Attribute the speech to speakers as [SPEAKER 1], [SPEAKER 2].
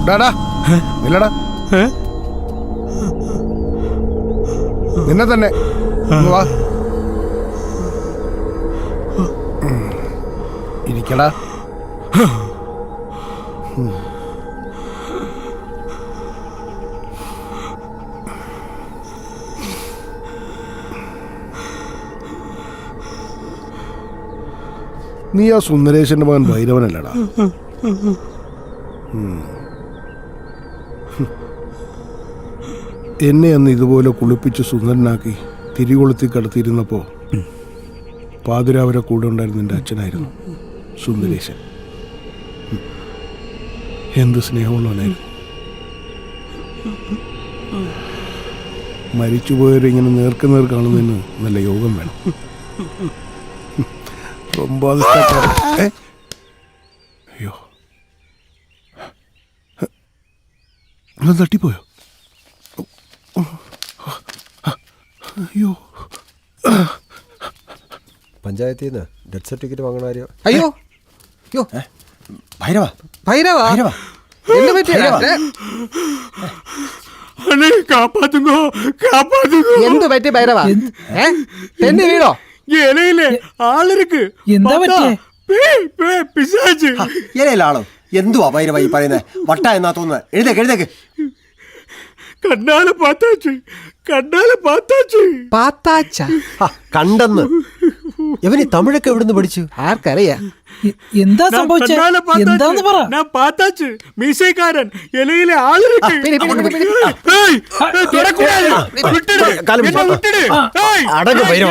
[SPEAKER 1] ഇല്ലടാ നിന്നെ തന്നെ വാ ഇരിക്കടാ. നീ ആ സുന്ദരേശന്റെ മകൻ ഭൈരവനല്ലടാ. എന്നെ അന്ന് ഇതുപോലെ കുളിപ്പിച്ച് സുന്ദരനാക്കി തിരികൊളുത്തി കടത്തിയിരുന്നപ്പോൾ പാതിരാവരെ കൂടെ ഉണ്ടായിരുന്ന എൻ്റെ അച്ഛനായിരുന്നു സുന്ദരേശൻ. എന്ത് സ്നേഹമുള്ളവനായിരുന്നു. മരിച്ചുപോയവരിങ്ങനെ നേർക്ക് കാണുന്നതിന് നല്ല യോഗം വേണം. അയ്യോ അത് തട്ടിപ്പോയോ? അയ്യോ
[SPEAKER 2] പഞ്ചായത്തിൽ നിന്ന് ഡെത്ത് സർട്ടിഫിക്കറ്റ് വാങ്ങണ കാര്യം.
[SPEAKER 3] അയ്യോ അയ്യോ
[SPEAKER 4] ഭൈരവ
[SPEAKER 3] ഭൈരവ
[SPEAKER 4] ഭൈരവ
[SPEAKER 3] എന്ത് പറ്റി? എന്ത് പറ്റി ഭൈരവ? തെന്നി വീടോ?
[SPEAKER 4] ആളോ എന്തുവാ ഭൈരവ ഈ പറയുന്നത്? വട്ട എന്നാ തോന്നുന്നത്. എഴുതേക്ക് കണ്ടെന്ന്. ഇവന് തമിഴൊക്കെ എവിടുന്ന് പഠിച്ചു?
[SPEAKER 3] ആർക്കറിയാം.
[SPEAKER 5] എന്താ സംഭവിച്ചത്? എന്താന്ന് പറ.
[SPEAKER 6] മീശക്കാരൻ ഇലയിലെ ആളിருக்கு.
[SPEAKER 4] അടങ്ങ് ഭൈരവ.